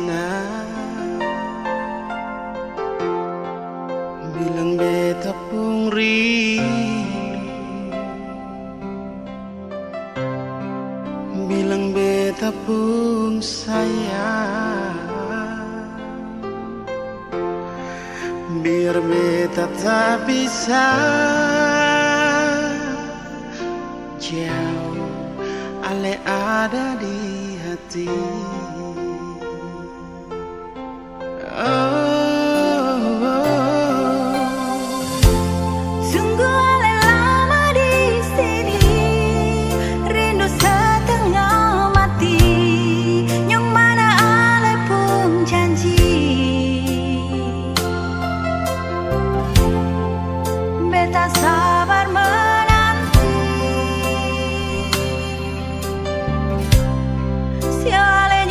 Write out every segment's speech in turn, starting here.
sana, bilang beta pun rindu, bilang beta pun sayang, biar beta tak bisa jauh, ale ada di hati. Sungguh ale lama di sini, rindu setengah mati, yang mana ale pun janji beta sabar menanti. Si ale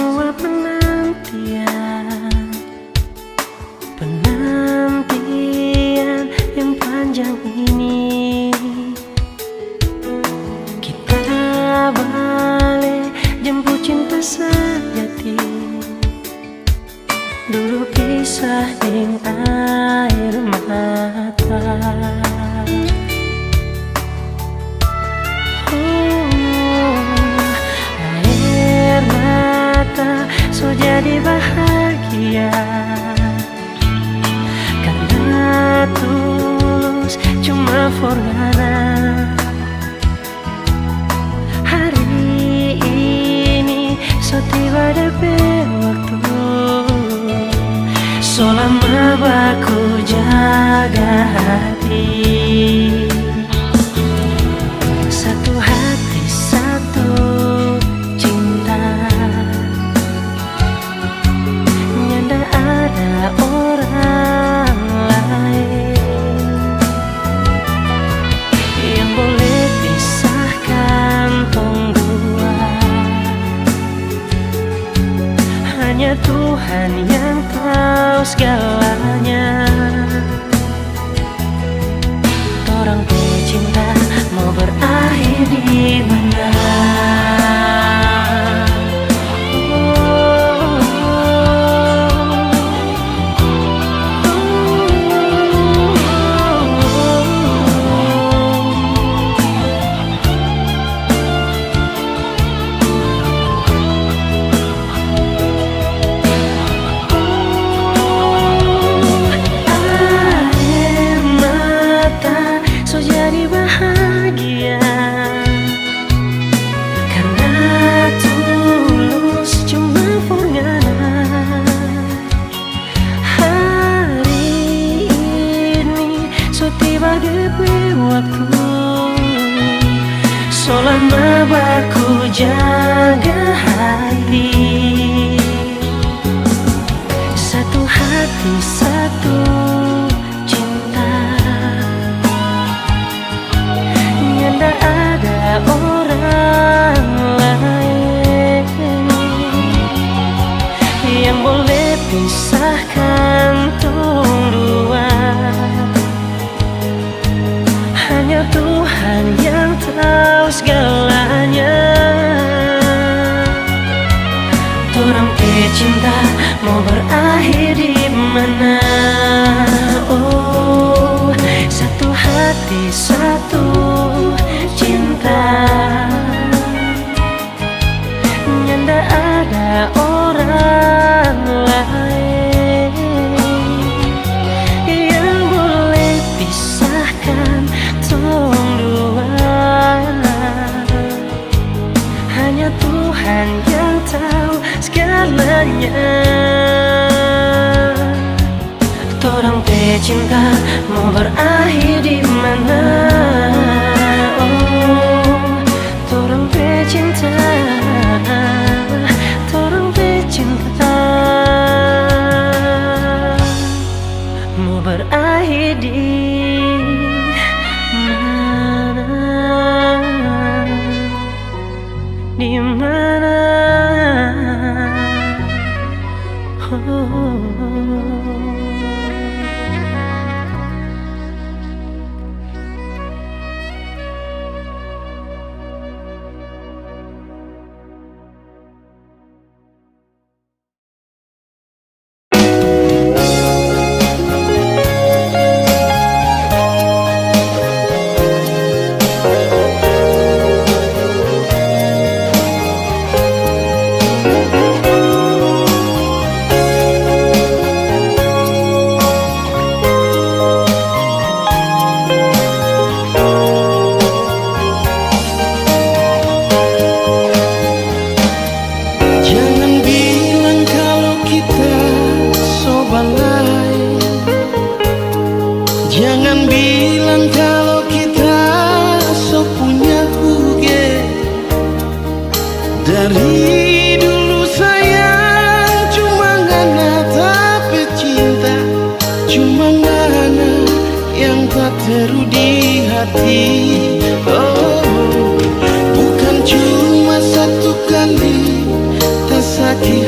semua penantian yang panjang ini. Kita balik jemput cinta sejati. Dulu pisah ing air mata. Air mata so jadi bahagia karena tulus cuma forgana. Hari ini so tiba DP waktu. So lama baku jaga hati. Satu hati satu cinta. Nyanda ada orang lain yang boleh pisahkan tong dua. Hanya Tuhan yang tahu segalanya. Torang cinta mau berakhir di mana? Selama baku jaga hati. Satu hati satu cinta. Nyanda ada orang lain yang boleh pisahkan tong dua. Hanya Tuhan yang tahu segalanya. Torang cinta mau berakhir di mana? Oh, satu hati satu cinta. Nyanda ada orang lain yang boleh pisahkan tong dua. Hanya Tuhan yang tahu segalanya. Torang cinta mau berakhir di mana? Oh, torang cinta, torang cinta mau berakhir di di mana? Oh.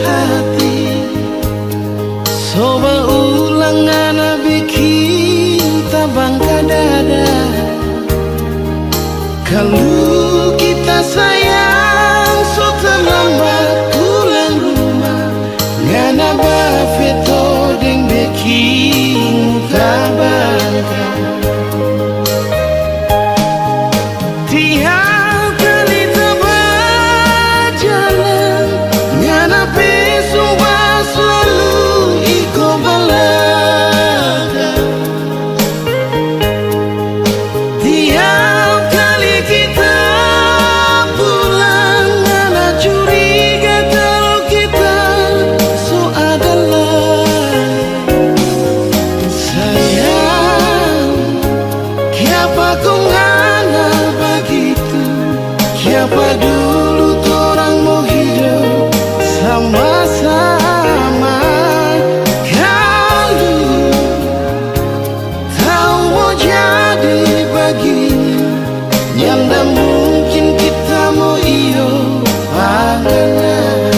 hati. Coba ulang anak bikin tabang dada. Kalau kita sayang so terlambat pulang rumah. Ngana bafeto deng bikin kabangka. Tiap kali tebak jalan ngana pesumba selalu iko balaka. Tiap kali kita pulang ngana curiga kalau kita so adalah sayang. Kiapa kau ngana begitu? Kiapa dulu torang mau hidup sama-sama? Kalau tahu mau jadi begini, nyanda mungkin kita mau iyo panganan.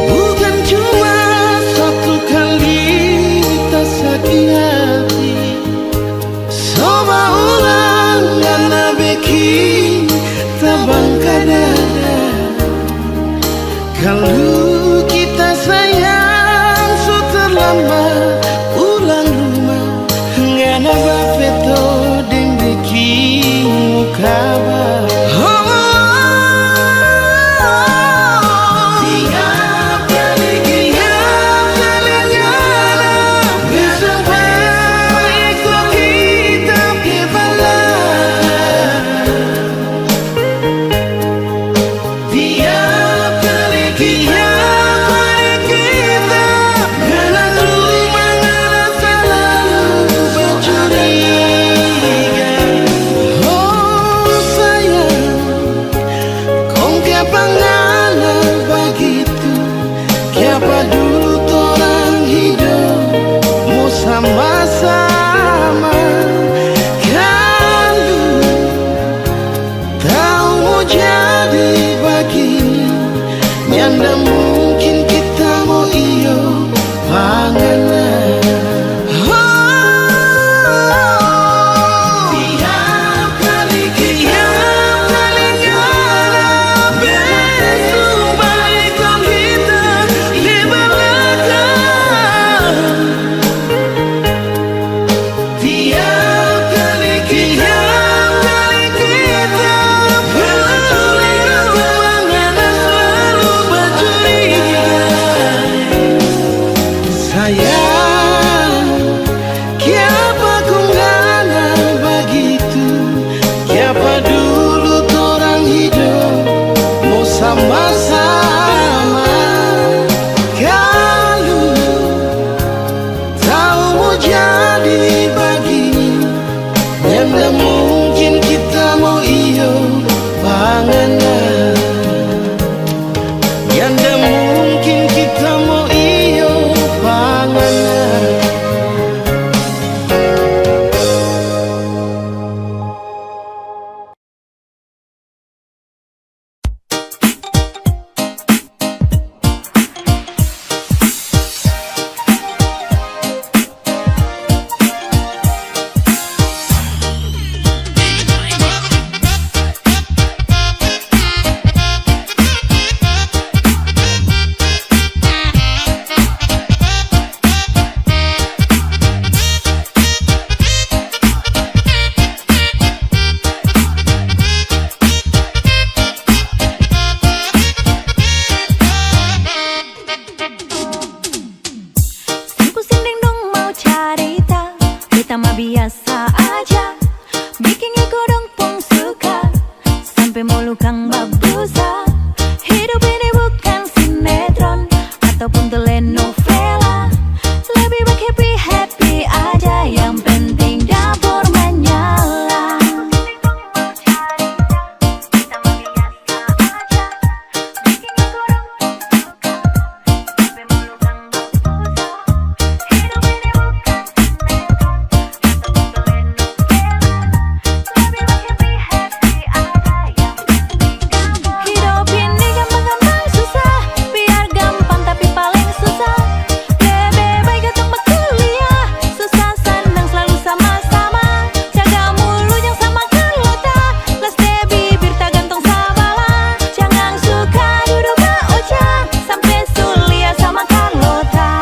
Bukan cuma satu kali kita sakit hati. Coba ulang ngana bikin tabang dada. Kalau kita sayang so terlambat pulang rumah. Ngana bafeto deng bikin muka bah. Tiap kali ngana bersama iko kita kebalan. Tiap kali kita ngana rumah ngana selalu bercuriga. Oh sayang, kong kiapa ngana begitu? Kiapa dulu torang hidup mau sama-sama? Kalau tahu mau jadi begini, nyanda mungkin kita mau iyo panganan. Tiap kali ngana bersumba iko kita di belakang. Tiap kali kita pulang rumah ngana selalu bercuriga. Sayang. ataupun telenovela. Lebih baik happy-happy aja, yang penting dapur menyala. Hidup ini gampang-gampang susah, biar gampang tapi paling susah. Lebih baik gak tambah kuliah, susah senang selalu sama-sama. Jaga mulut yang sama kalota, las de bibir tak gantung sabala. Jangan suka duduk berucap sampai sulia sama Carlota.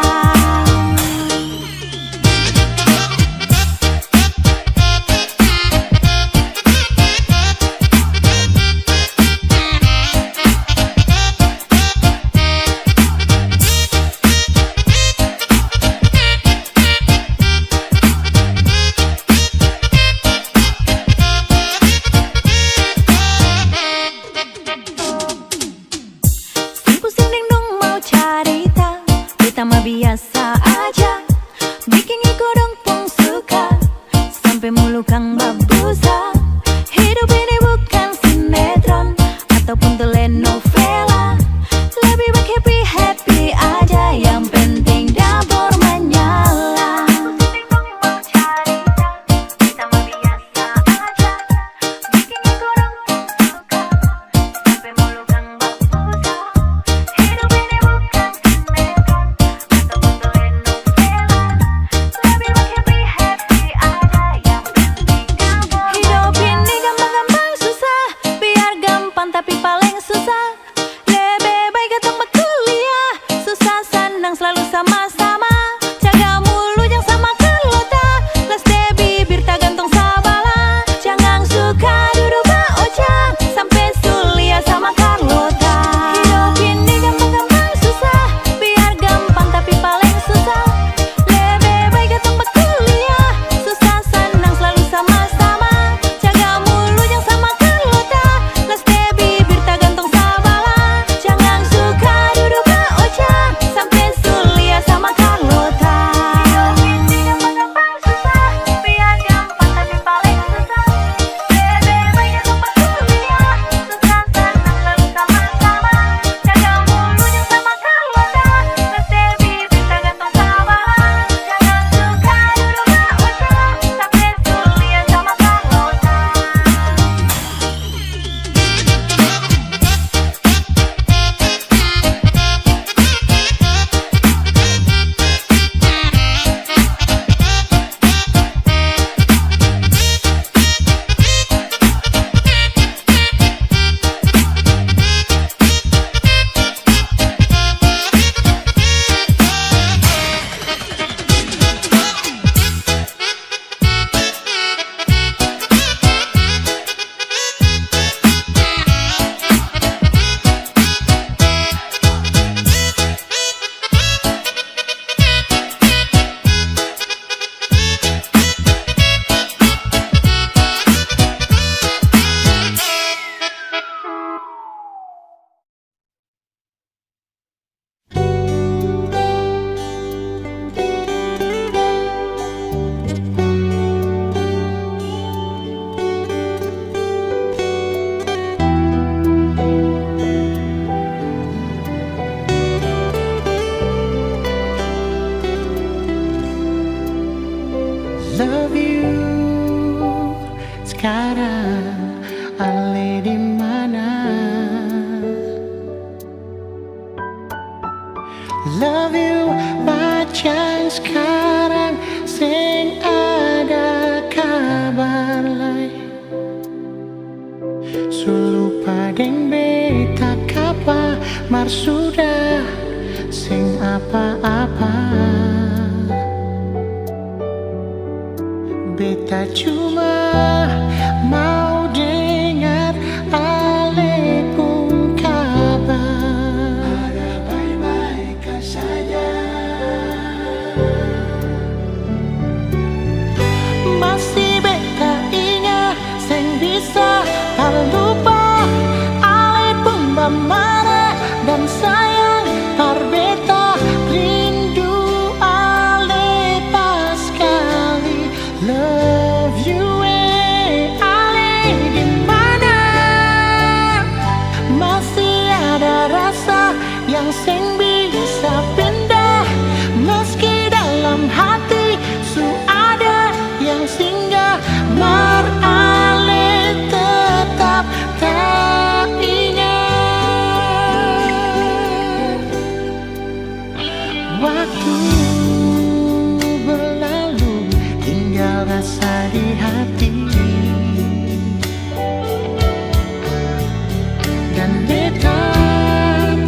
Pusing dong mau cerita, kita mah biasa aja. Bikin godong pun suka, sampai mulu kang babusa. Hidup ini bukan sinetron ataupun telenovela. Lebih baik happy-happy aja, yang penting dapur menyala. Pusing dong mau cerita, kita mah biasa aja. Bikin godong pun suka, sampai mulu kang babusa. Hidup ini bukan sinetron ataupun telenovela. Lebih baik happy-happy aja, yang penting dapur. Hidup ini gampang-gampang susah, biar gampang tapi paling susah. Lebih baik gak tambah kuliah, susah senang selalu sama-sama. Jaga mulut yang sama kalota, las de bibir tak gantung sabala. Jangan suka duduk berucap sampai sulia sama Carlota. Hidup ini gampang-gampang susah, biar gampang tapi paling susah. Lebih baik gak tambah kuliah, susah senang selalu sama-sama. Jaga mulut yang sama kalota, las de bibir tak gantung sabala. Jangan suka duduk berucap sampai sulia sama Carlota. Hidup ini gampang-gampang susah, biar gampang tapi paling susah. Lebih baik gak tambah kuliah, susah senang selalu sama-sama. Jaga mulut yang sama kalota, las de bibir tak gantung sabala. Jangan suka duduk berucap sampai sulia sama Carlota. Love you sekarang, ale di mana? Love you pacar sekarang, sing ada kabar lai. Sulu padeng beta kapa mar sudah sing apa-apa. Beta cuma mau dengar ale pun kabar. Ada baik-baik saja. Masih beta ingat sing bisa tak lupa ale pun bamara dan sayang tar beta. Waktu berlalu, tinggal rasa di hati. Dan beta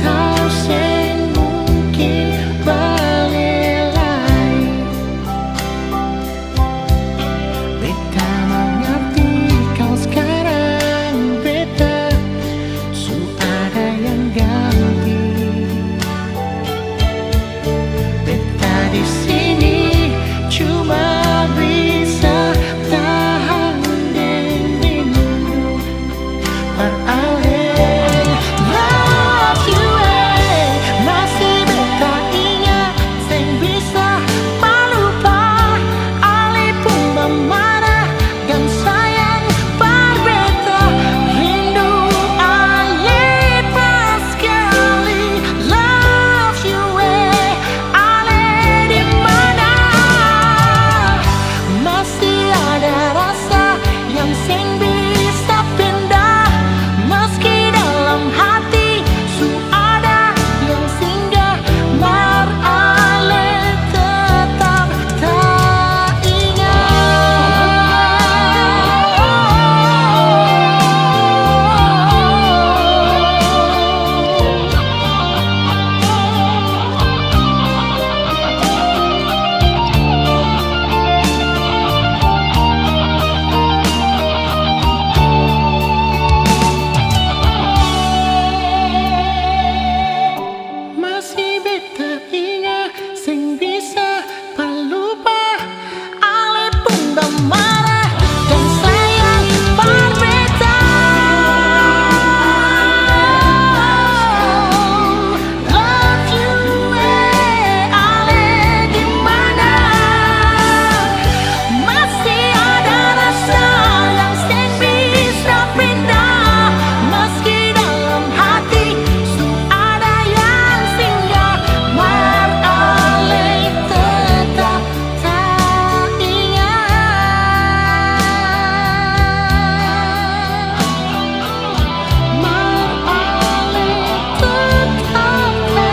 tahu sen mungkin balelai. Beta mengerti kau sekarang, beta su ada yang ganti. Beta di sini cuma bisa tahan dan rindu beralih. Love you, masih beta ingat, sing bisa melupa alih pun memarah dan sayang berbeda. Rindu alih pas sekali. Love you, alih di mana? Masih ada rasa yang sing bisa pindah, meski dalam hati su ada yang singgah. Maralih tetap tak masih beta ingat, sing bisa pelupa alih pun marah dan sayang berbeda. Love you, alih di mana? Masih ada rasa yang sing bisa pindah, meski dalam hati su ada yang singgah. Maralih tetap tak ingat. Maralih tetap tak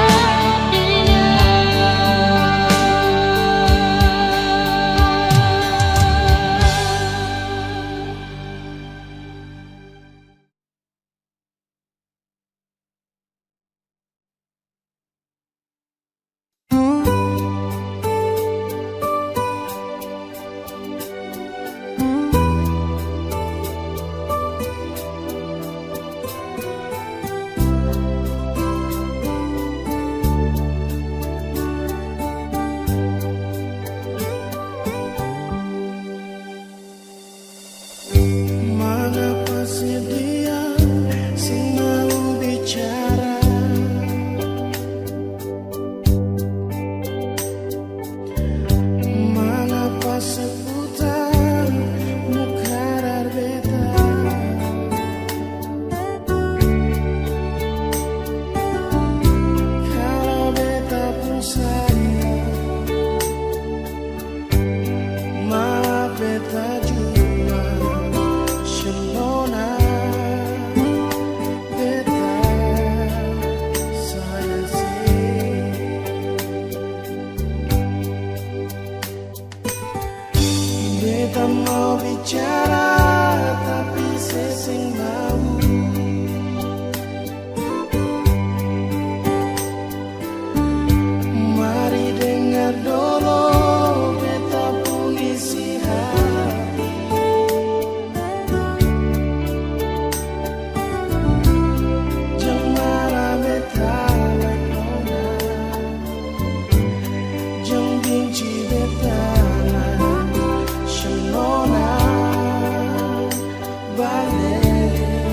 mengapa sih dia sing mau bicara? Mengapa seputar muka beta? Kalau beta pun sayang, malah beta juga sempurna. Beta sayang sih, beta mau bicara tapi sesing mau. Mari dengar dulu beta pun isi hati. Jangan marah beta lekona, jangan benci beta sempurna. Balik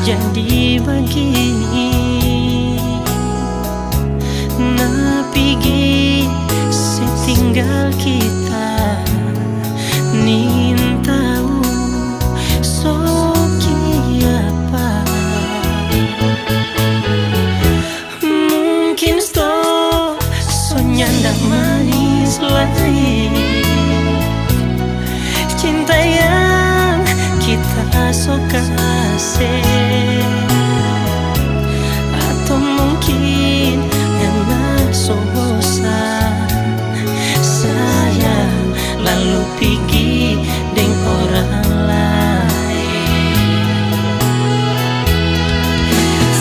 jadi begini. Napigi setinggal kita nin tahu soki apa. Mungkin nyanda manis lagi cinta yang kita suka kasih, atau mungkin enak so bosan sayang lalu pergi dengan orang lain.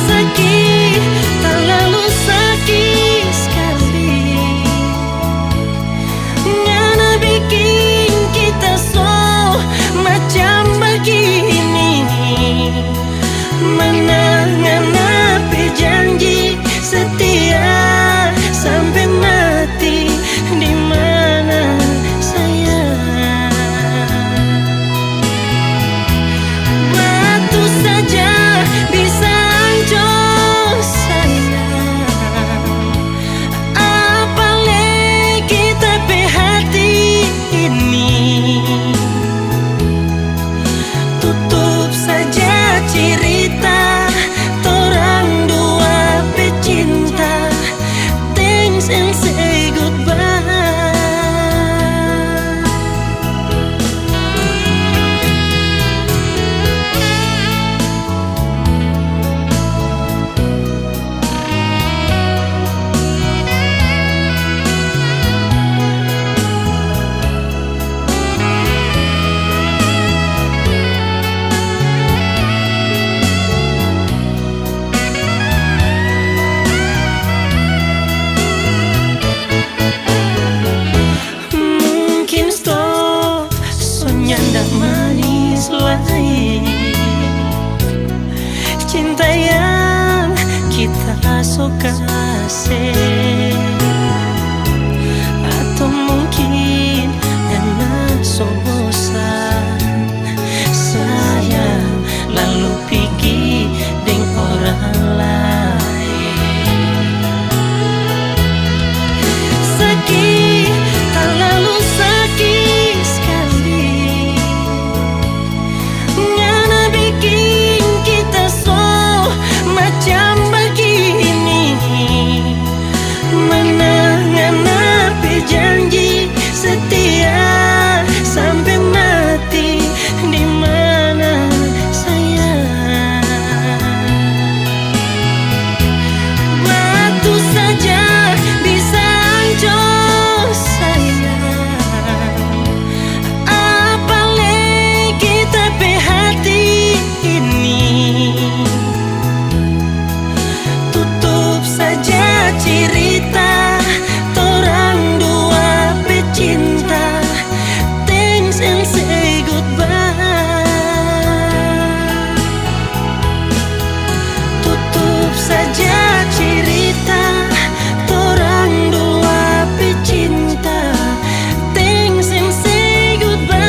Sakit terlalu sakit sekali, ngana bikin kita so macam begini. Mana ngana janji setia sampai mati, di mana sayang? Batu saja bisa hancur sayang, apalagi tapi hati ini. Tutup saja cerita torang dua pecinta, thanks and say goodbye. Mungkin nyanda manis lagi cinta yang kita suka kasih, atau mungkin enak so bosan sayang lalu pergi dengan orang lain. cerita torang dua pecinta. Thanks and say goodbye. Tutup saja cerita torang dua pecinta. Thanks and say goodbye.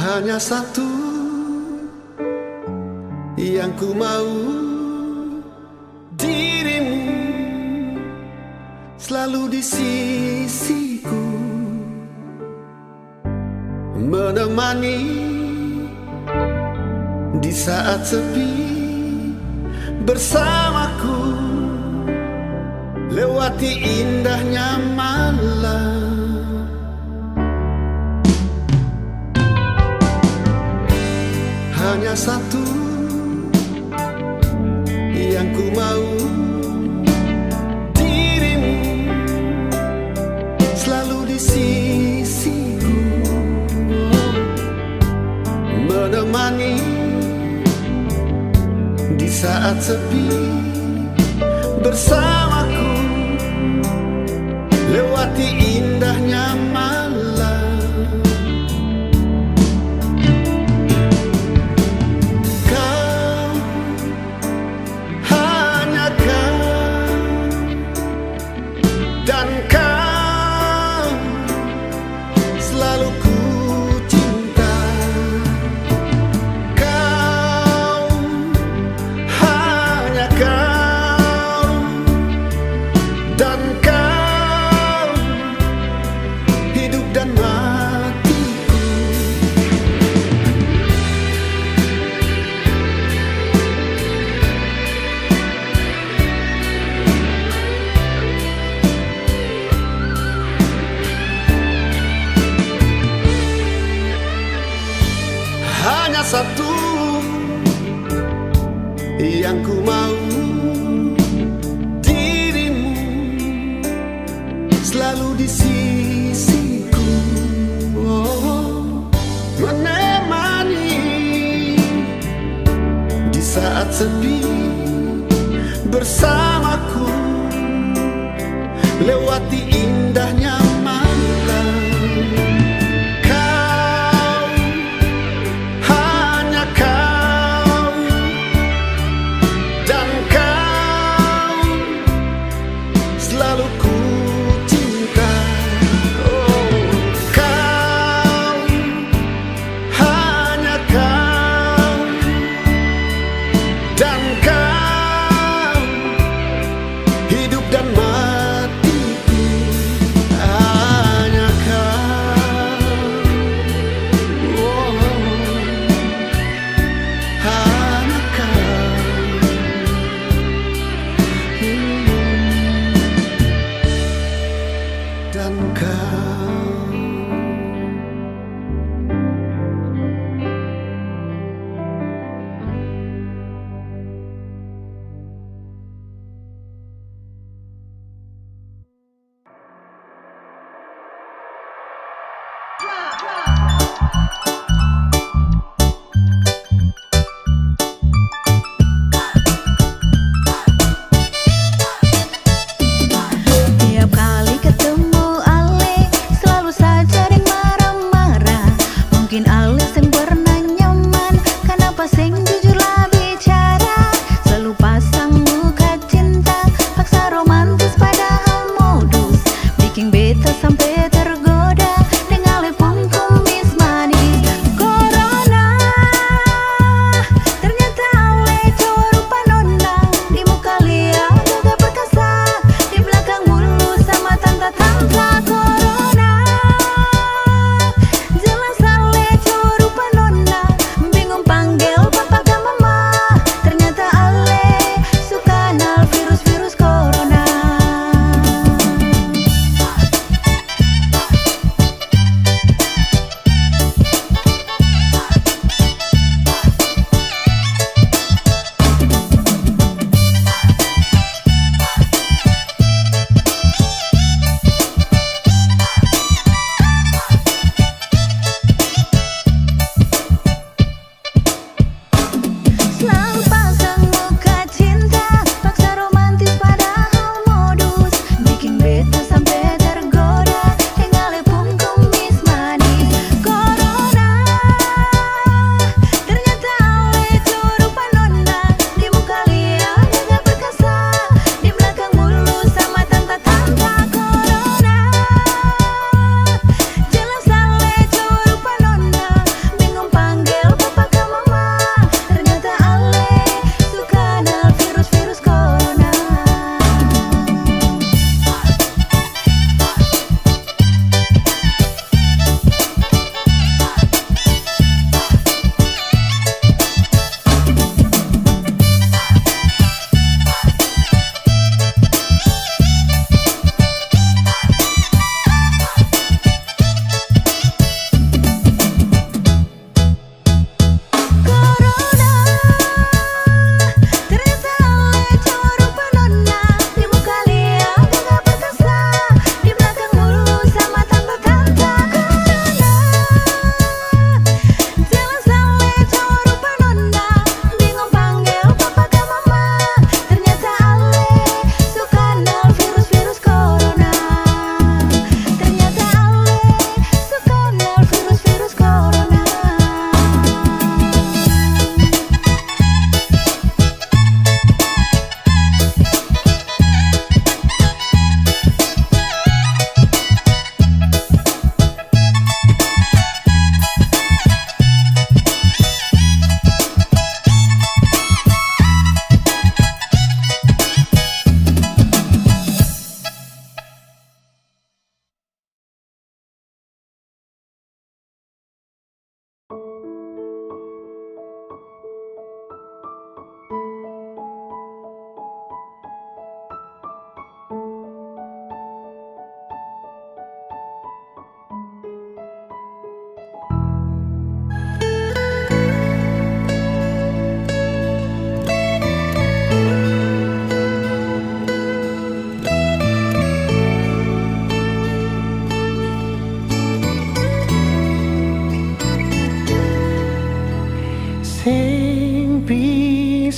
Hanya satu yang ku mau, dirimu selalu di sisiku, menemani di saat sepi, bersamaku lewati indahnya malam. Hanya satu yang ku mau, dirimu selalu di sisiku, menemani di saat sepi, bersamaku lewati indahnya malam. Dan kau selalu ku cinta. Kau, hanya kau. Dan kau, hidup dan matiku. Hanya satu yang ku mau, dirimu selalu di sisiku, menemani di saat sepi, bersamaku lewati indahnya malam. Selalu ku cinta. Oh, kau, hanya kau. Dan kau, hidup dan matiku. Hanya kau. Oh, hanya kau. Dan kau.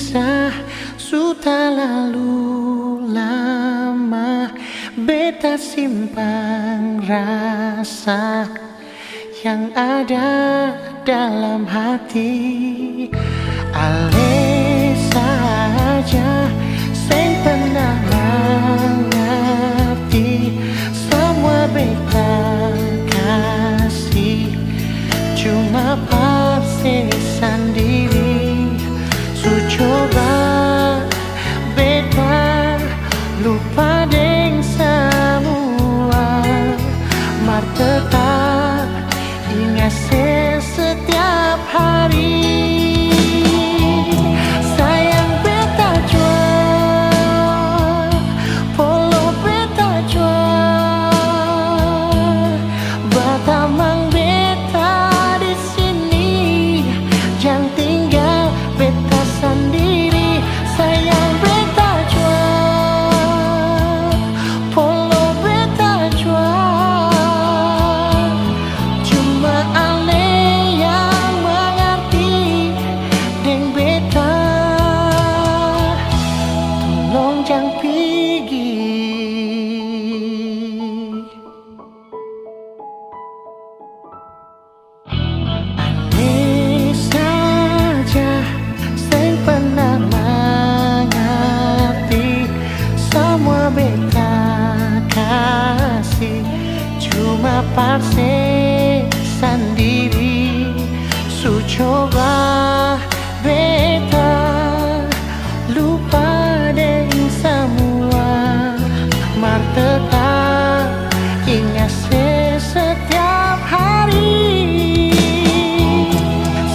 kisah sudah lalu lama, beta simpan rasa yang ada dalam hati. Ale saja sing pernah mengerti semua beta kasih, cuma pasti sendiri. Su coba beta lupa deng semua, mar tetap ingat setiap hari. Sayang beta jual, polo beta jual, batamang beta di sini, jangan tinggal beta sendiri. Sayang beta jual, polo beta jual, cuma ale yang mengerti deng beta. Tolong jangan pergi. Ale saja sing pernah mengerti semua beta kasih, cuma pasti sendiri. Su coba beta lupa deng semua, mar tetap ingat setiap hari.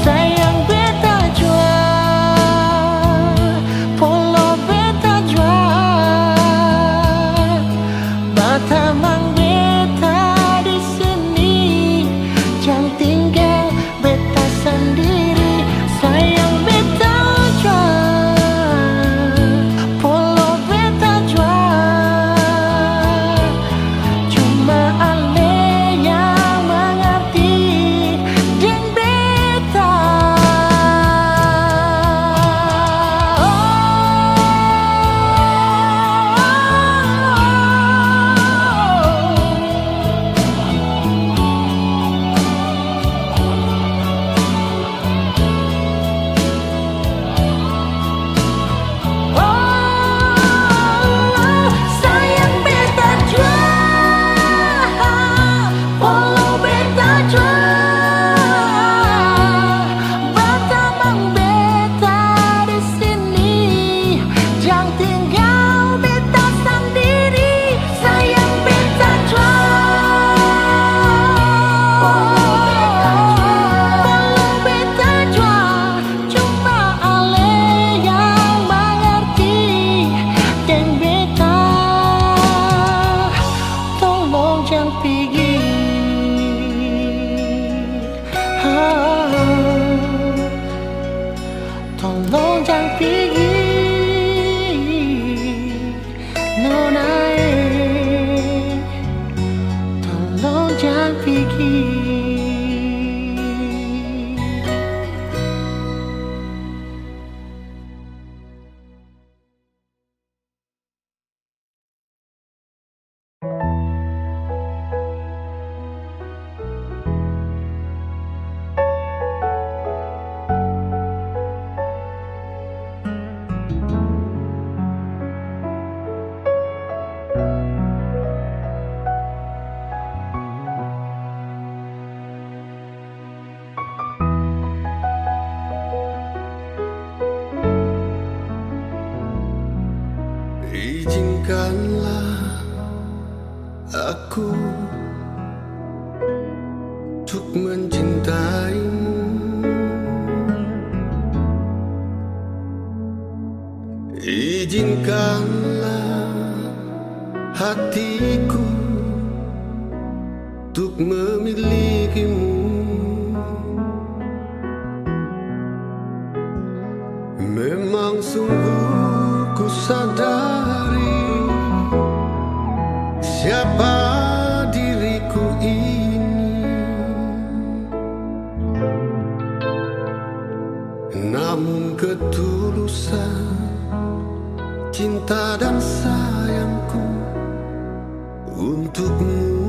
Sayang beta jual, polo beta jual, batamang beta di sini, jangan tinggal beta sendiri. Sayang beta jual, polo beta jual, cuma ale yang mengerti deng beta. Sayang beta jual, polo beta jual, batamang beta di sini, jangan tinggal beta sendiri. Sayang beta jual, polo beta jual, cuma ale yang mengerti deng beta. Tolong jangan pergi. Tolong jangan pergi, nona. Tolong jangan pergi. Izinkanlah aku untuk mencintaimu. Izinkanlah hatiku untuk memilikimu. Memang sungguh ku sadari siapa diriku ini, namun ketulusan cinta dan sayangku untukmu.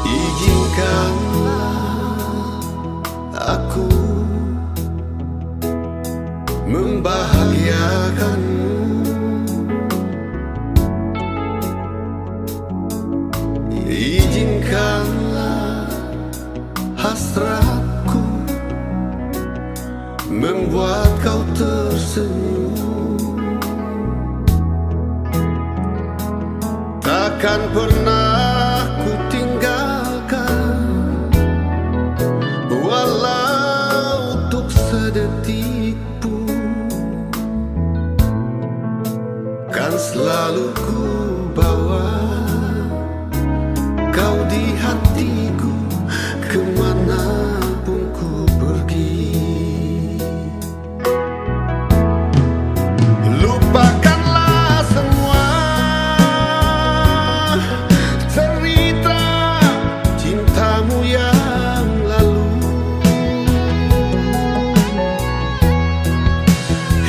Izinkanlah aku membahagiakanmu. Izinkanlah hasratku membuat kau tersenyum. Takkan pernah ku tinggalkan, walau untuk sedetik pun. Kan selalu ku bawa kau di hatiku kemanapun ku pergi. Lupakanlah semua cerita cintamu yang lalu.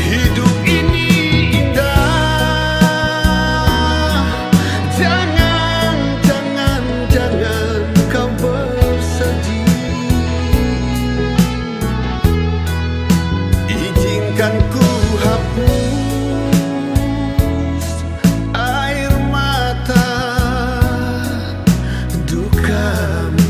Hidup ini indah, jangan kau bersedih. Izinkan ku hapus air mata dukamu.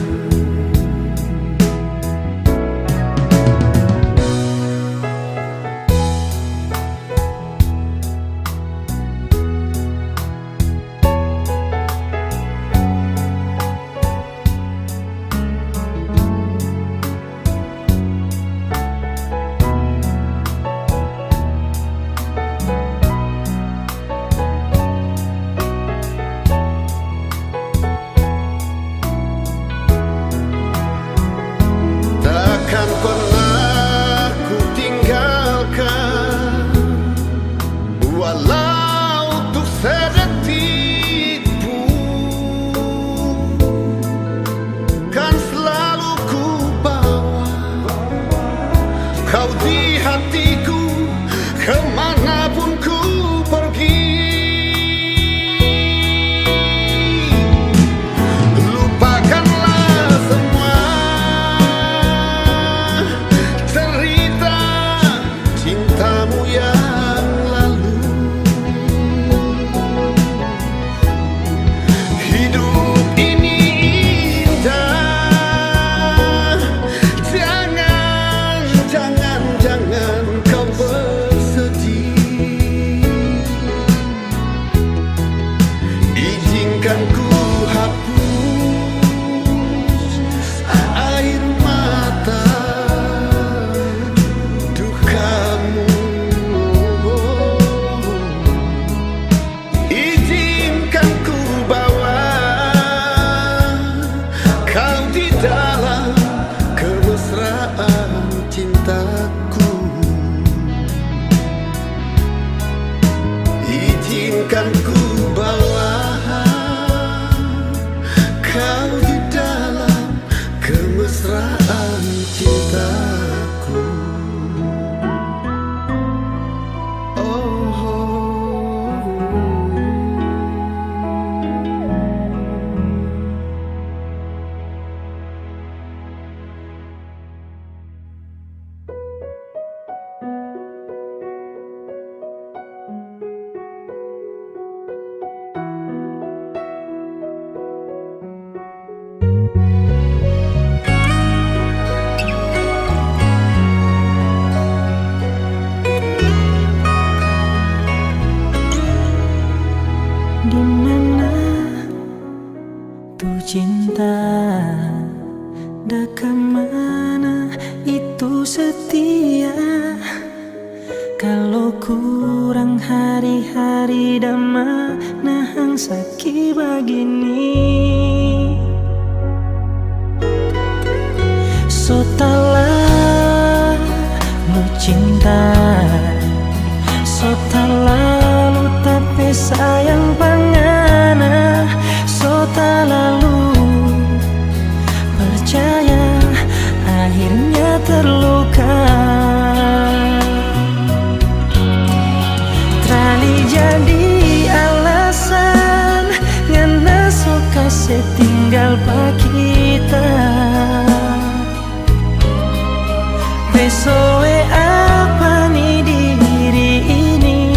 Takkan pernah ku tinggalkan, walau untuk sedetik pun. Kan selalu ku bawa kau di hatiku kemanapun ku pergi. Lupakanlah semua cerita cintamu yang lalu. Hidup ini indah, jangan kau bersedih. Izinkan ku hapus air mata dukamu. Izinkan ku bawa kau di dalam kemesraan cintaku. Izinkan ku bawa kau di dalam kemesraan cintaku. Di mana tuh cinta, dah kemana itu setia. Kalau kurang hari-hari dah mana hang sakit begini. So talah lu cinta, so talah lu tapi sayang pangana, so talah lu percaya terluka. Trali jadi alasan ngana suka setinggal pak kita. Besoe apa nih diri ini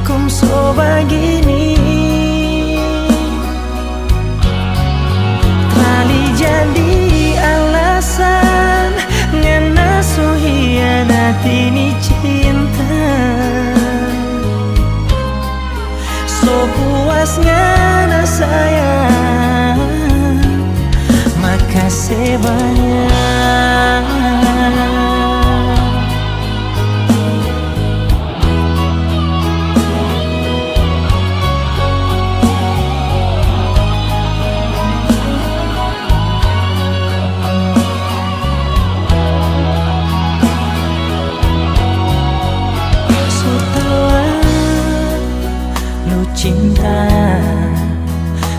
kum so begini. Trali jadi alasan ngana so hianati ni cinta. So puasnya na sayang, makasih banyak. Cinta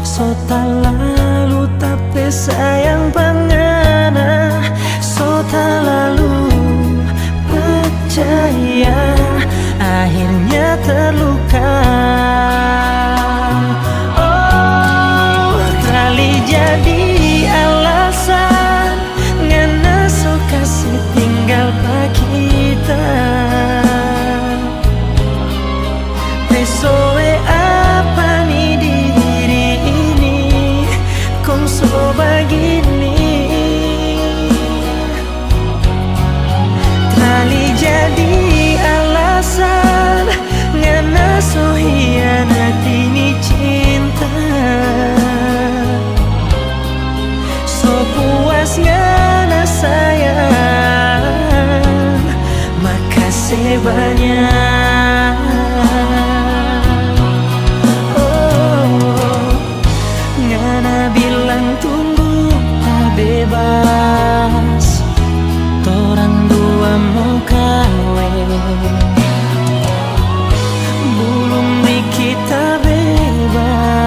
so tak lalu tapi sayang pangana, so tak lalu percaya akhirnya terluka. Oh, trali jadi alasan ngana so kasih tinggal pak kita. Besoe apa nih diri ini kong so begini. Trali jadi alasan ngana so hianati ni cinta. So puasnya na sayang, makasih banyak. Bilang tunggu tak bebas, torang dua mau kawin. Belum nih kita bebas,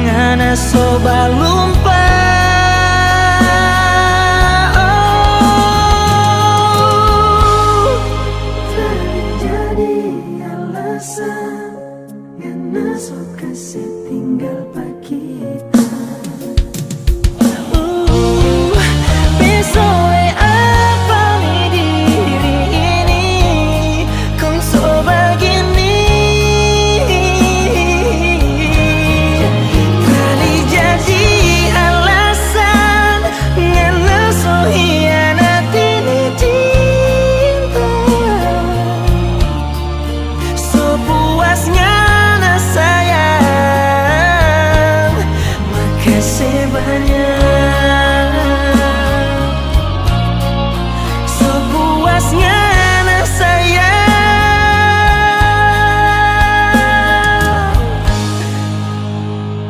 ngana soba lupa. Oh, jadi alasan ngana so kasih tinggal pak kita. Besoe apa nih diri ini kong so begini. Trali jadi alasan ngana so hianati ni cinta. So puasnya sayang, makasih banyak. So puasnya na sayang,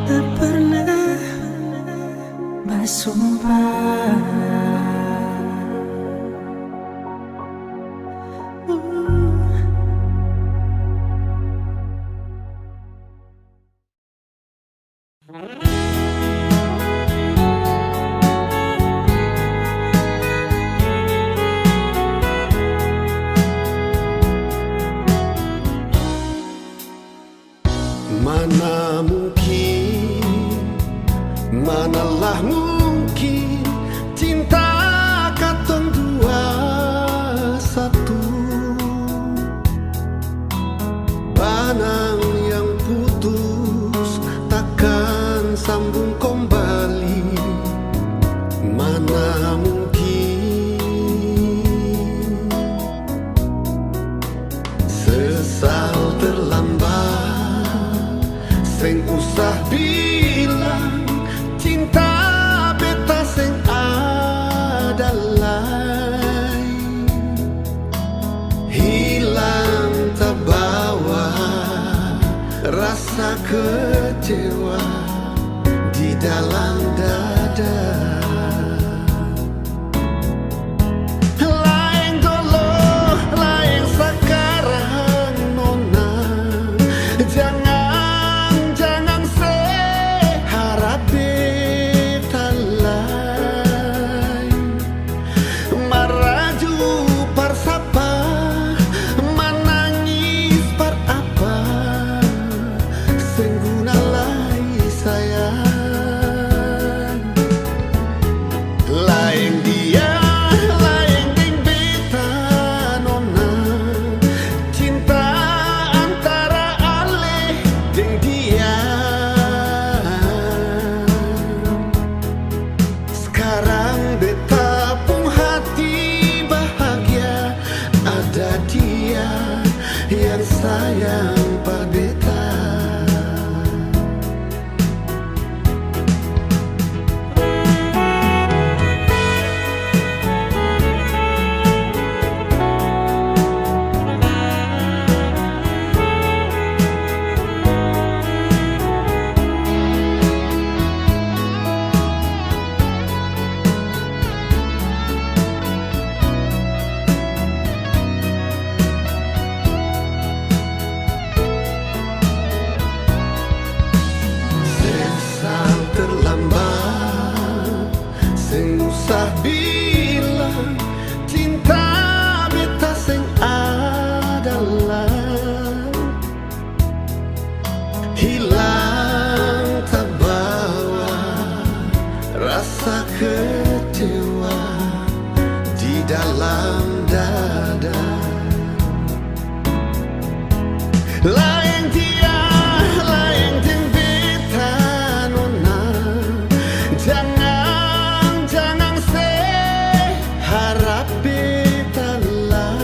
tak pernah bersumpah. Mana mungkin, manalah mungkin cinta katong dua satu. Panang yang putus takkan sambung kembali. Mana mungkin sesal terlambat. Seng usah bilang cinta beta seng adalai. Hilang terbawa rasa kecewa di dalam dada. Lain dulu, lain sekarang nona. Jangan seharap beta lain. bilang cinta beta sing adalah hilang terbawa rasa kecewa di dalam dada. Lain dia, lain ting beta nona. Jangan se harap beta lah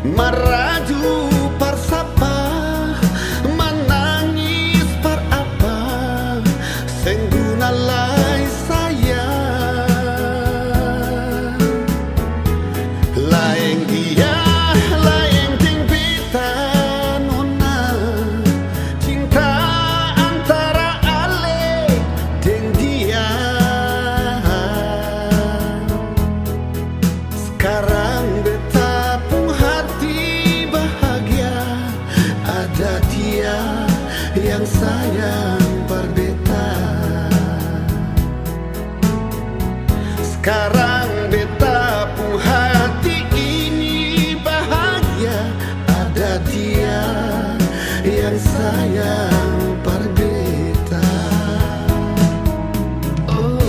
meraju persapa menangis per apa sengguna lai sayang. Lain dia, lain ting beta nona. Cinta antara ale dan dia. Sekarang beta pun hati bahagia ada dia yang sayang per beta. Sekarang beta pun hati ini bahagia ada dia yang sayang per beta. Oh,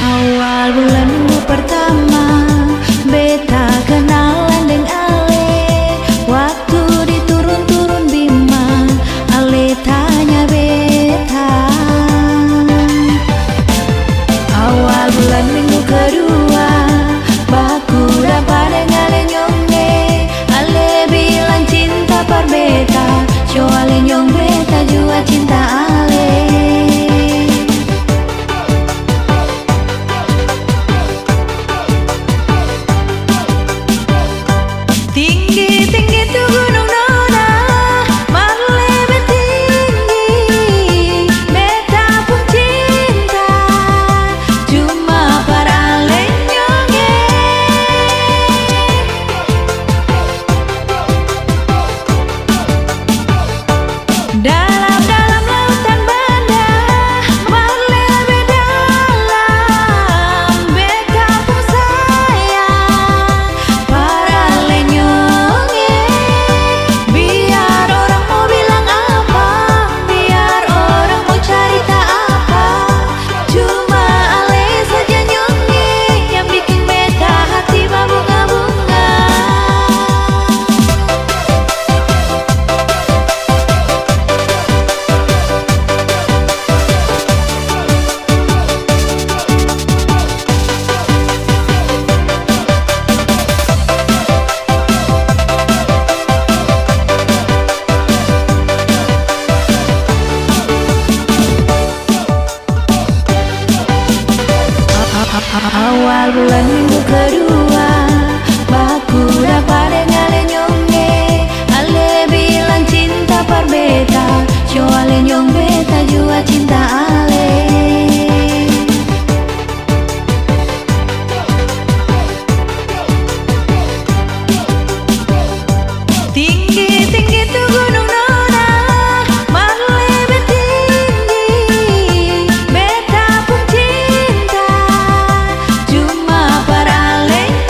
Awal bulan minggu pertama beta kenalan dengan Ale. Waktu diturun-turun Bima, Ale tanya beta. Awal bulan minggu kedua baku dapat dengan Ale nyonge. Ale bilang cinta par beta, show Ale nyong beta juga cinta Ale. Tinggi-tinggi tuh gunung Nona, marlebe tinggi, beta pun cinta, cuma para lenyonge. Dalam-dalam lautan banda, marlebe dalam, beta pun sayang, para lenyonge. Biar orang mau bilang apa, biar orang mau cerita apa, cuma Ale saja nyonge yang bikin beta hati berbunga-bunga. Awal bulan minggu kedua baku dapat dengan Ale nyonge. Ale bilang cinta par beta, show Ale nyong beta juga cinta Ale. Tinggi-tinggi tuh gunung Nona, marlebe tinggi, beta pun cinta, cuma para lenyonge.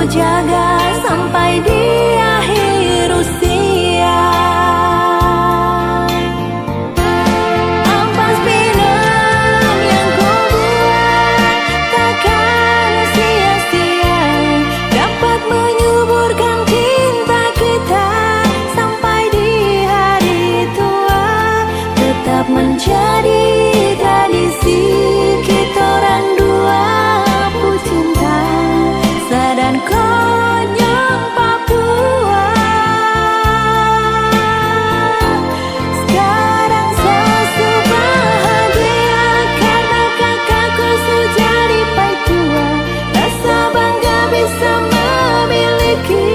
jaga sampai di akhir usia. Ampas pinang yang kau buat takkan sia-sia, dapat menyuburkan cinta kita sampai di hari tua. Tetap menjadi tradisi kita orang dua pucinta, Sa dan Konyong Papua. Sekarang Sasu bahagia karena kakakku sudah dipai tua. Rasa bangga bisa memiliki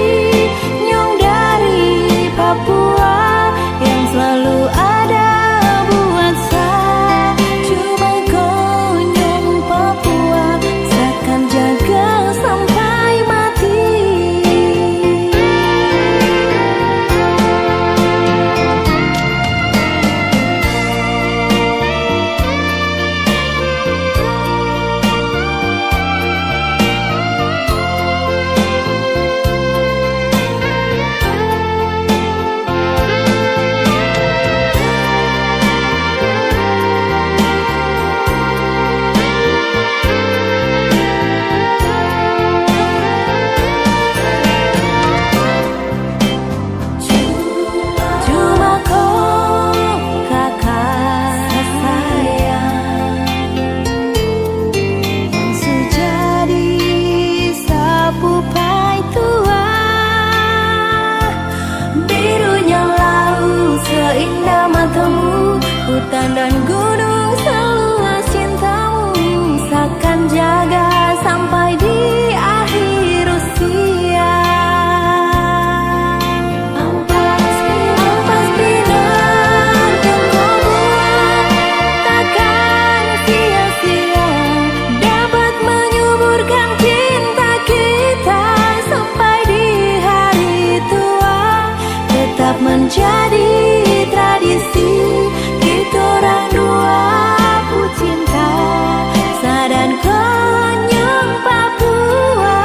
Nyong dari Papua yang selalu ada buat Sa. Cuma Konyong Papua, Sa akan jaga sampai mati. Cuma kau kakak sayang yang sejadi sapu pai tua. Birunya laut seindah matamu, hutan dan gunung seluas cintamu. Sa akan jaga sampai di akhir usia. Ampas pinang yang kau buat takkan sia-sia, dapat menyuburkan cinta kita sampai di hari tua. Tetap menjadi tradisi kita orang dua pucinta, Sa dan Konyong Papua.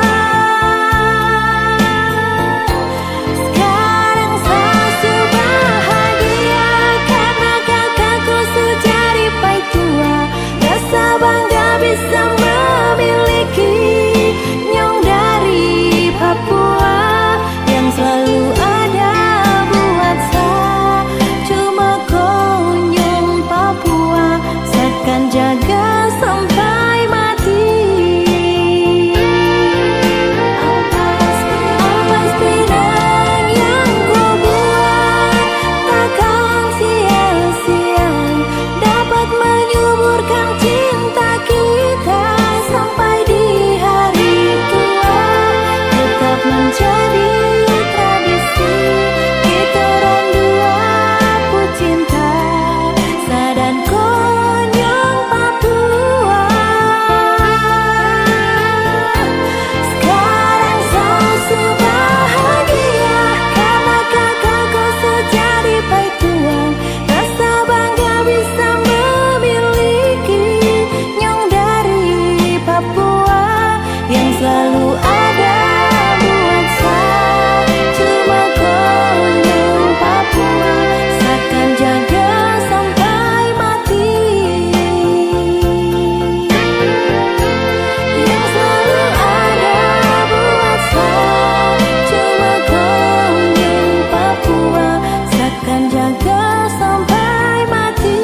Sekarang Sasu bahagia karena kakakku sudah dipai tua. Rasa bangga bisa memiliki Nyong dari Papua yang selalu ada buat Sa. Cuma Konyong Papua, Sa akan jaga sampai mati. Ampas pinang yang kau buat takkan sia-sia, dapat menyuburkan cinta kita sampai di hari tua. Tetap menjadi tradisi kita orang dua pucinta, Sa dan Konyong Papua. Sekarang Sasu bahagia karena kakakku sudah dipai tua. Rasa bangga bisa memiliki Nyong dari Papua yang selalu ada buat Sa. Cuma Konyong Papua, Sa akan jaga sampai mati. Yang selalu ada buat Sa. Cuma Konyong Papua, Sa akan jaga sampai mati.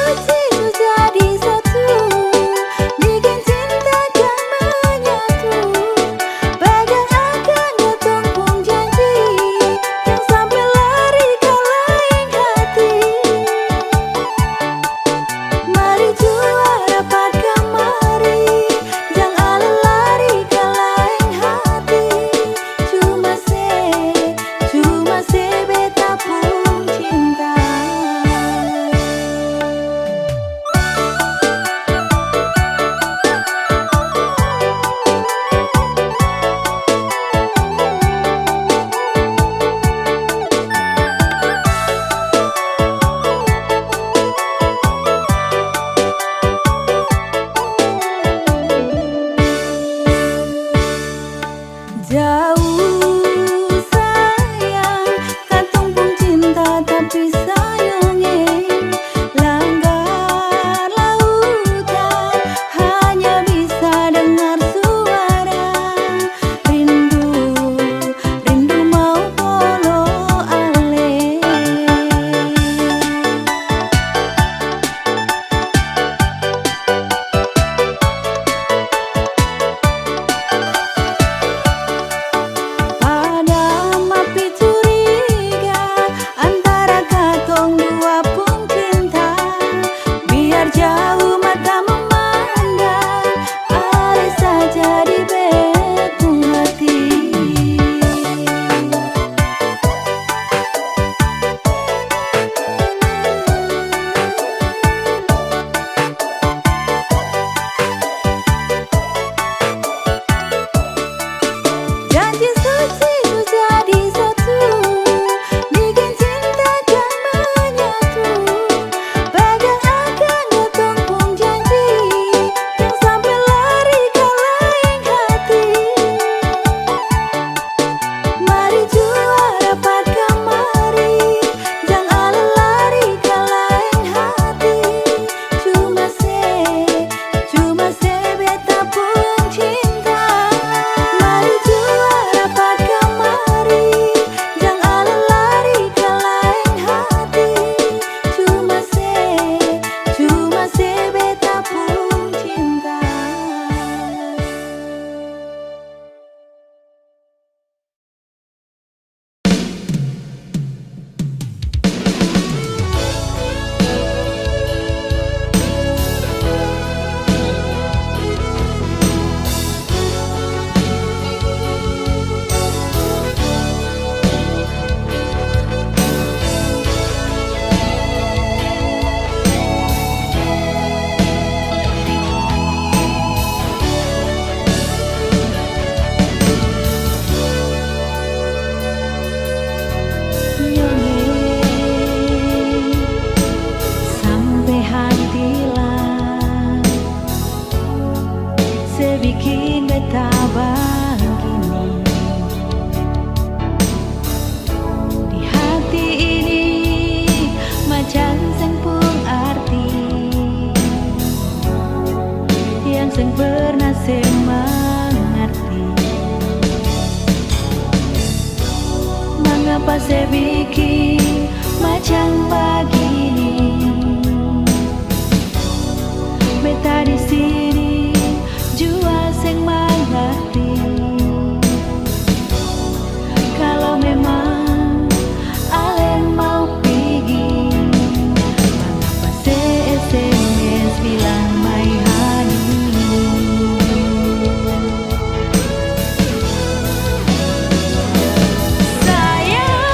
suci ku jadi satu, bikin cinta kan menyatu. Pegang akan gotong pun janji, yang sampai lari ke lain hati. Mari jua rapat kemari, jangan lari ke lain hati. Cuma se beta pun cinta. Jauh sayang, katong pun cinta tapi sayangnya langgar lautan, hanya bisa dengar suara rindu, rindu mau polo ale. Padam api curiga antara katong dua pun cinta, biar jauh mata memandang, ale saja di betung hati. Janji suci ku jadi satu, bikin cinta kan menyatu. Pegang akan gotong pun janji, yang sampai lari ke lain hati. Mari jua rapat kemari, jangan lari ke lain hati. Cuma se beta pun cinta. Mari jua rapat kemari, jangan lari ke lain hati. Cuma se beta pun cinta. Sampai hatilah sebikin beta begini. Di hati ini macam sempung arti, yang seng pernah mengerti. Mengapa saya bikin macam begini? Beta di sini jua seng mengerti. Kalau memang alen mau pergi, mengapa se SMS bilang my honey? Sayang,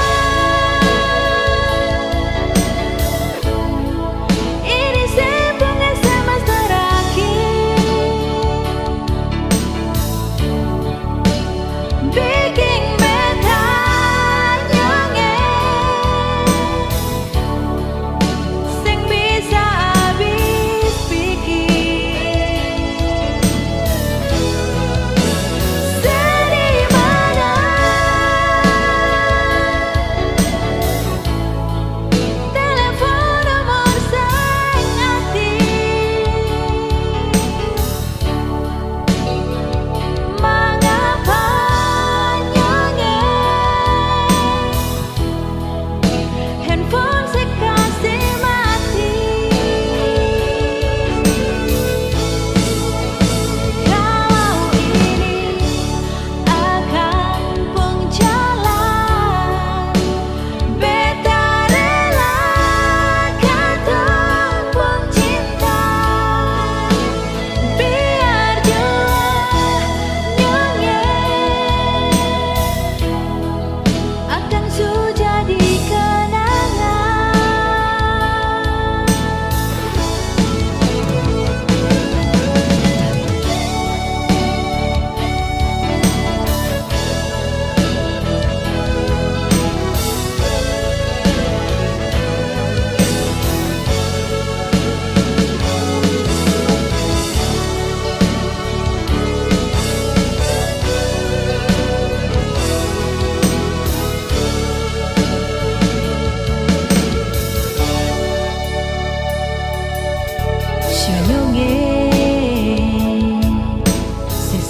Senyumnya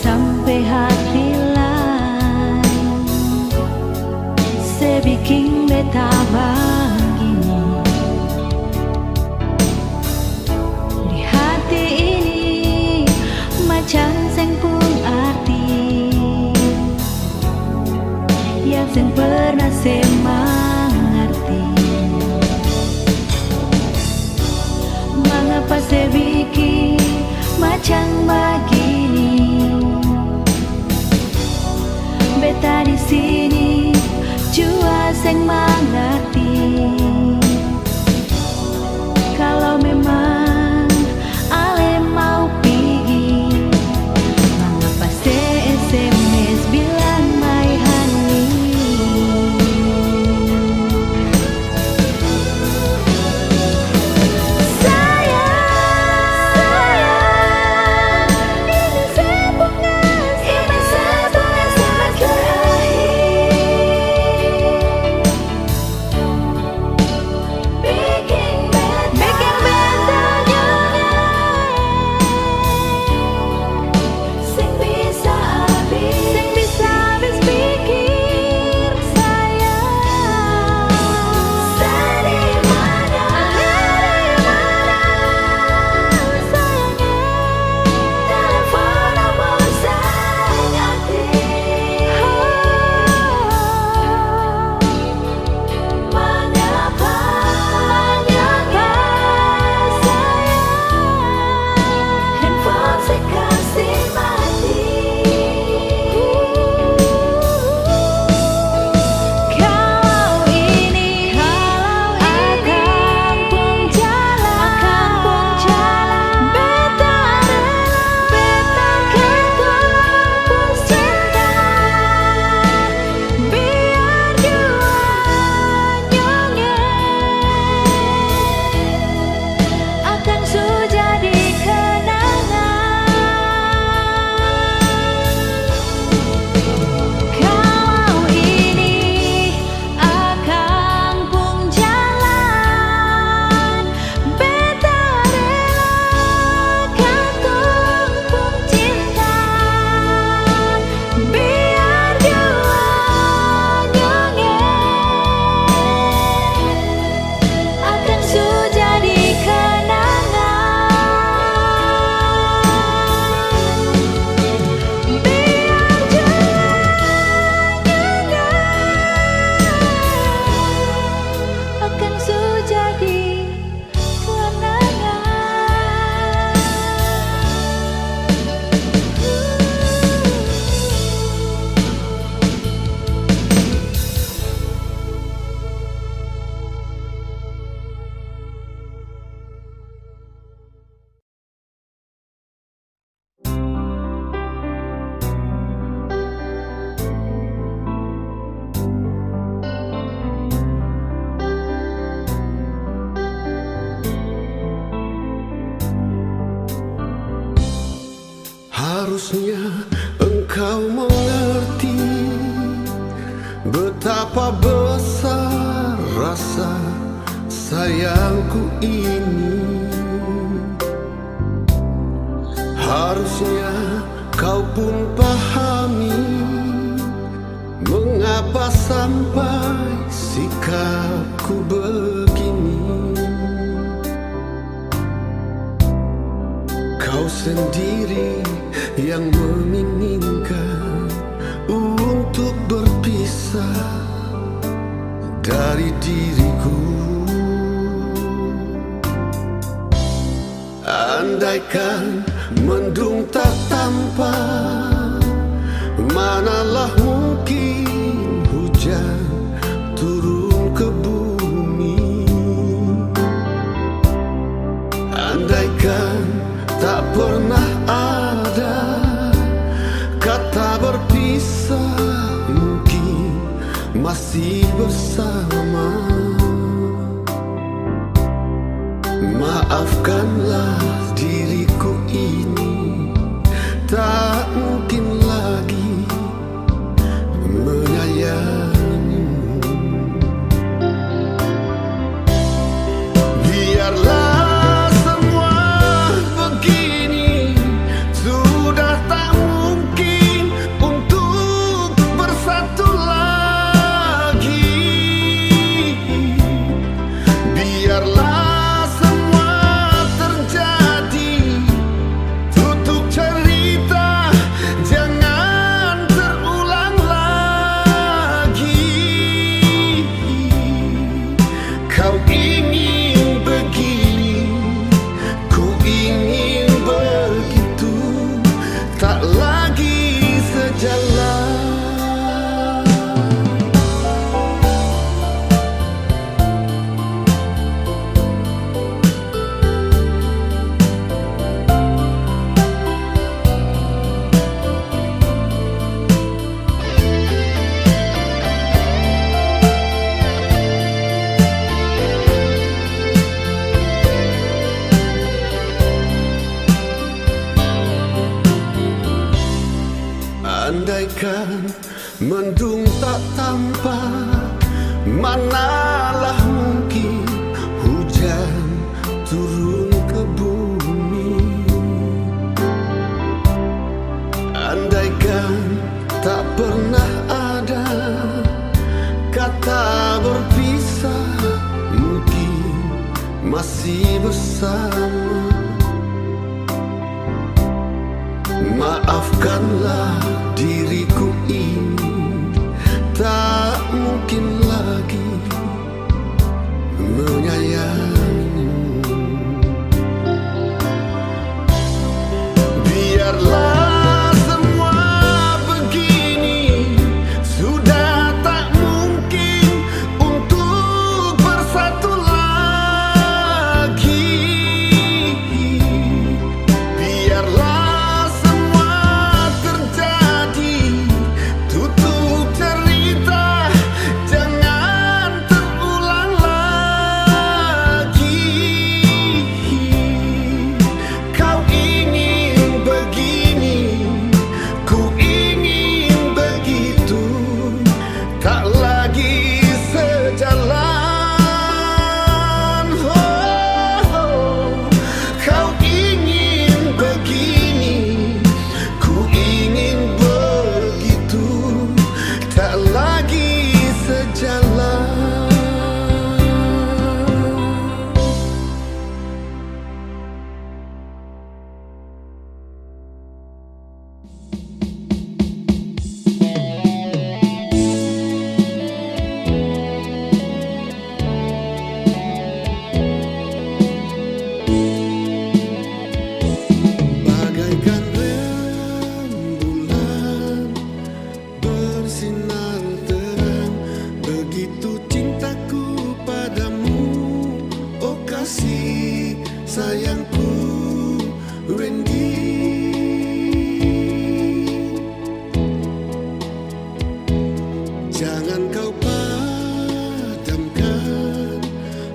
sampai hati lain, sebikin beta begini. Di hati ini macam seng pun arti, yang seng pernah semangerti. Mengapa sebikin macam begini? Beta di sini jua seng mengerti. Kalau memang ale mau pergi, mengapa se SMS bilang my honey? Harusnya engkau mengerti betapa besar rasa sayangku ini. Harusnya kau pun pahami mengapa sampai sikapku begini. Kau sendiri yang menginginkan untuk berpisah dari diriku. Andaikan mendung tak tampak, manalah mungkin hujan turun ke bumi. Andaikan tak pernah ada kata berpisah, mungkin masih bersama. Maafkanlah diriku ini, tak mungkin lagi menyayangimu. Biarlah semua Mendung tak tampak, manalah mungkin hujan turun ke bumi. Andaikan tak pernah ada kata berpisah, mungkin masih bersama. Maafkanlah diriku ini, tak mungkin lagi menyayangimu. Biarlah semua begini, sudah tak mungkin untuk bersatu lagi. Biarlah sayangku, Wendy, jangan kau padamkan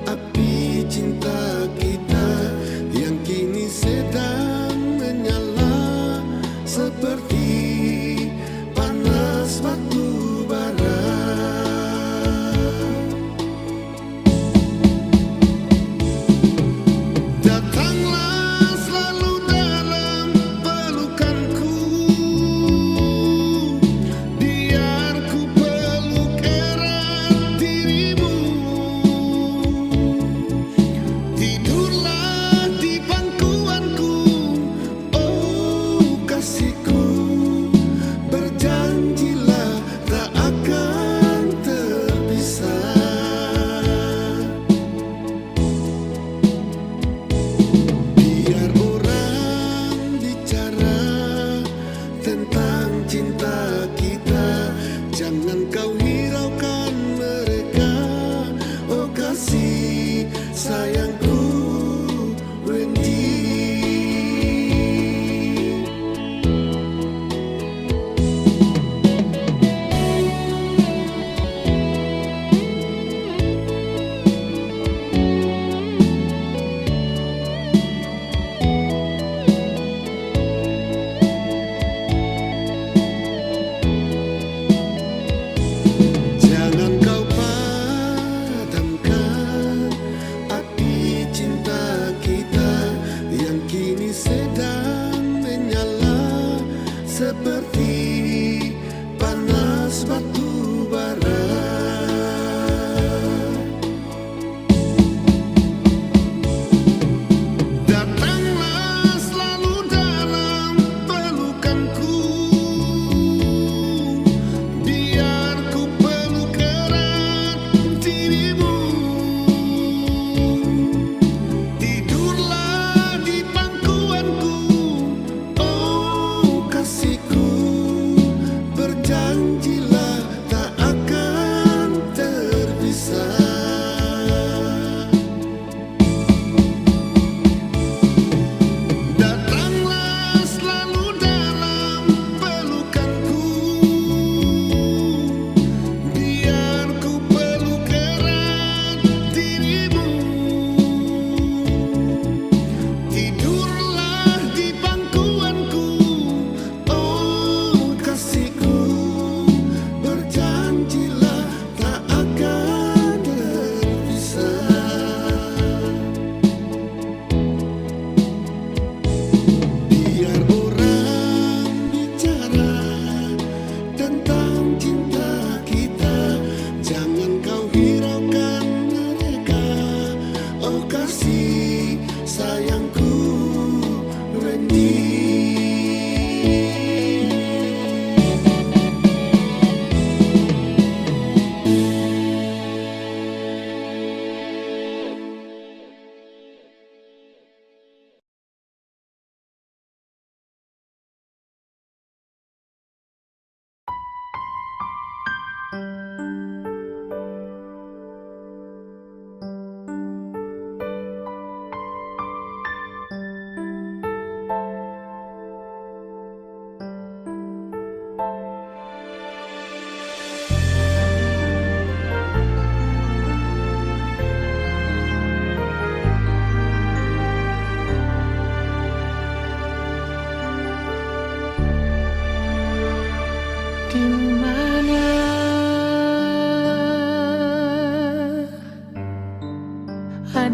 api cinta kita yang kini sedang menyala seperti panas batu bara. Datanglah selalu dalam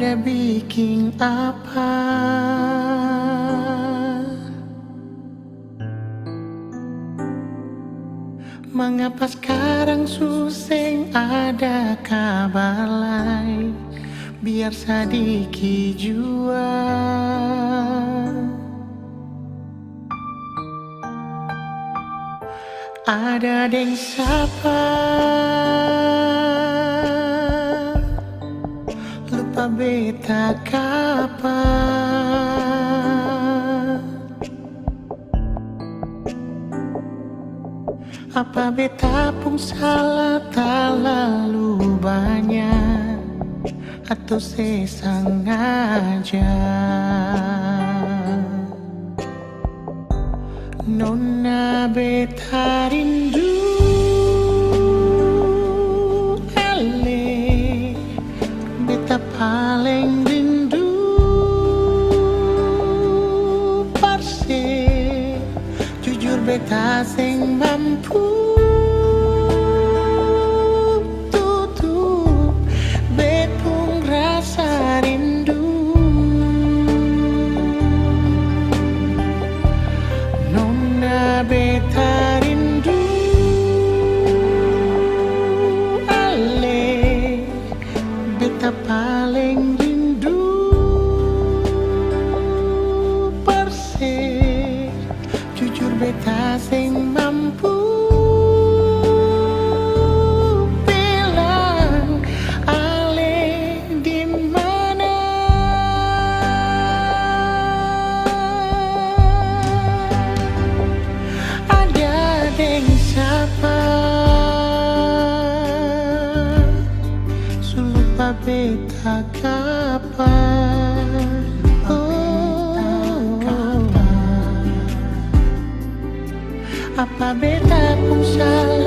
ada bikin apa? Mengapa sekarang suseng ada kabar lain? Biar sedikit jua ada deng sapa lupa beta kapa. Apa beta pun salah terlalu banyak atau sesengaja? Nona beta rindu ale, beta paling rindu parse. Jujur beta sing mampu tutup betong rasa rindu. Nona beta rindu ale, beta paling rindu perse. Jujur beta sing mampu bilang ale di mana. Ada deng siapa sulupa beta kapan? Apa beta pun salah